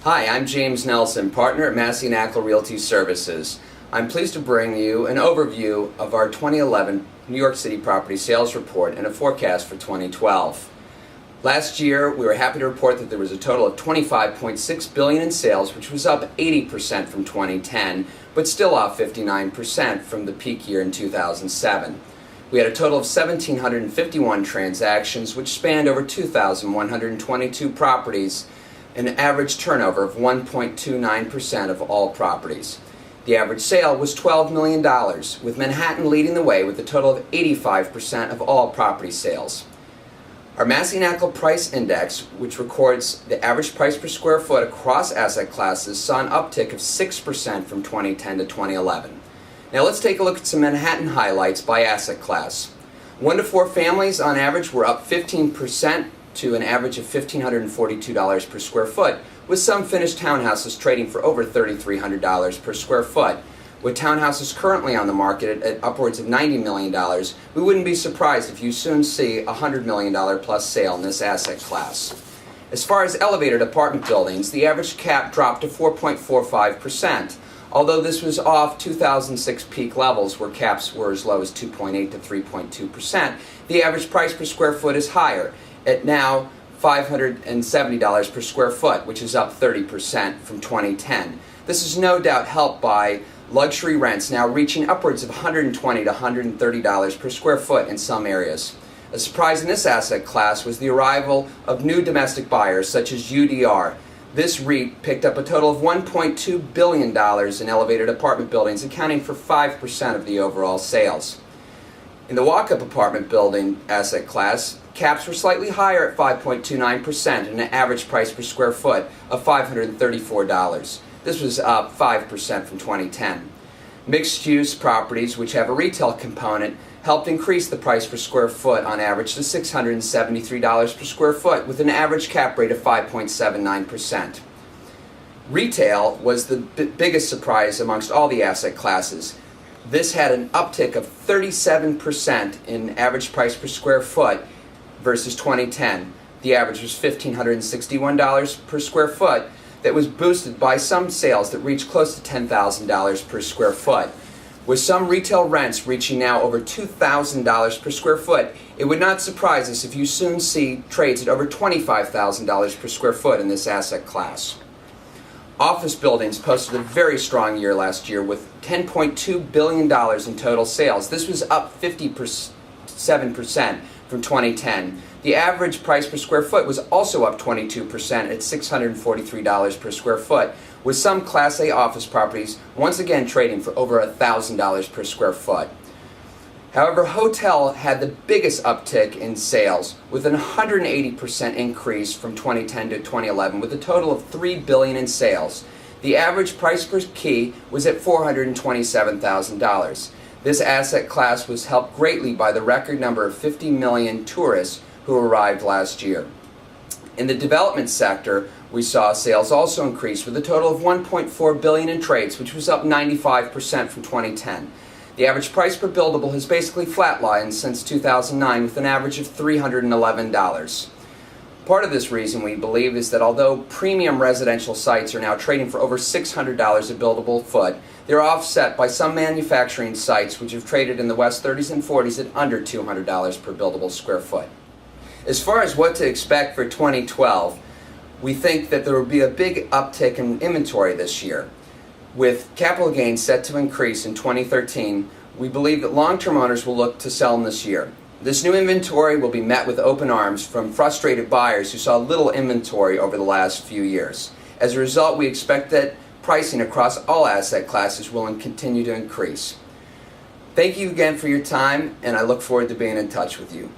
Hi, I'm James Nelson, partner at Massey & Ackle Realty Services. I'm pleased to bring you an overview of our 2011 New York City property sales report and a forecast for 2012. Last year, we were happy to report that there was a total of $25.6 billion in sales, which was up 80% from 2010, but still off 59% from the peak year in 2007. We had a total of 1,751 transactions, which spanned over 2,122 properties, an average turnover of 1.29% of all properties. The average sale was $12 million, with Manhattan leading the way with a total of 85% of all property sales. Our Massey & Ackle Price Index, which records the average price per square foot across asset classes, saw an uptick of 6% from 2010 to 2011. Now let's take a look at some Manhattan highlights by asset class. 1 to 4 families on average were up 15% to an average of $1,542 per square foot, with some finished townhouses trading for over $3,300 per square foot. With townhouses currently on the market at upwards of $90 million, we wouldn't be surprised if you soon see a $100 million plus sale in this asset class. As far as elevated apartment buildings, the average cap dropped to 4.45%, although this was off 2006 peak levels where caps were as low as 2.8 to 3.2%. The average price per square foot is higher, at now $570 per square foot, which is up 30% from 2010. This is no doubt helped by luxury rents now reaching upwards of $120 to $130 per square foot in some areas. A surprise in this asset class was the arrival of new domestic buyers such as UDR. This REIT picked up a total of $1.2 billion in elevated apartment buildings, accounting for 5% of the overall sales. In the walk-up apartment building asset class, caps were slightly higher at 5.29% and an average price per square foot of $534. This was up 5% from 2010. Mixed-use properties, which have a retail component, helped increase the price per square foot on average to $673 per square foot, with an average cap rate of 5.79%. Retail was the biggest surprise amongst all the asset classes. This had an uptick of 37% in average price per square foot versus 2010. The average was $1,561 per square foot. That was boosted by some sales that reached close to $10,000 per square foot. With some retail rents reaching now over $2,000 per square foot, it would not surprise us if you soon see trades at over $25,000 per square foot in this asset class. Office buildings posted a very strong year last year with $10.2 billion in total sales. This was up 57% from 2010. The average price per square foot was also up 22% at $643 per square foot, with some Class A office properties once again trading for over $1,000 per square foot. However, hotel had the biggest uptick in sales, with an 180% increase from 2010 to 2011, with a total of $3 billion in sales. The average price per key was at $427,000. This asset class was helped greatly by the record number of 50 million tourists who arrived last year. In the development sector, we saw sales also increase with a total of $1.4 billion in trades, which was up 95% from 2010. The average price per buildable has basically flatlined since 2009 with an average of $311. Part of this reason, we believe, is that although premium residential sites are now trading for over $600 a buildable foot, they're offset by some manufacturing sites which have traded in the West 30s and 40s at under $200 per buildable square foot. As far as what to expect for 2012, we think that there will be a big uptick in inventory this year. With capital gains set to increase in 2013, we believe that long-term owners will look to sell them this year. This new inventory will be met with open arms from frustrated buyers who saw little inventory over the last few years. As a result, we expect that pricing across all asset classes will continue to increase. Thank you again for your time, and I look forward to being in touch with you.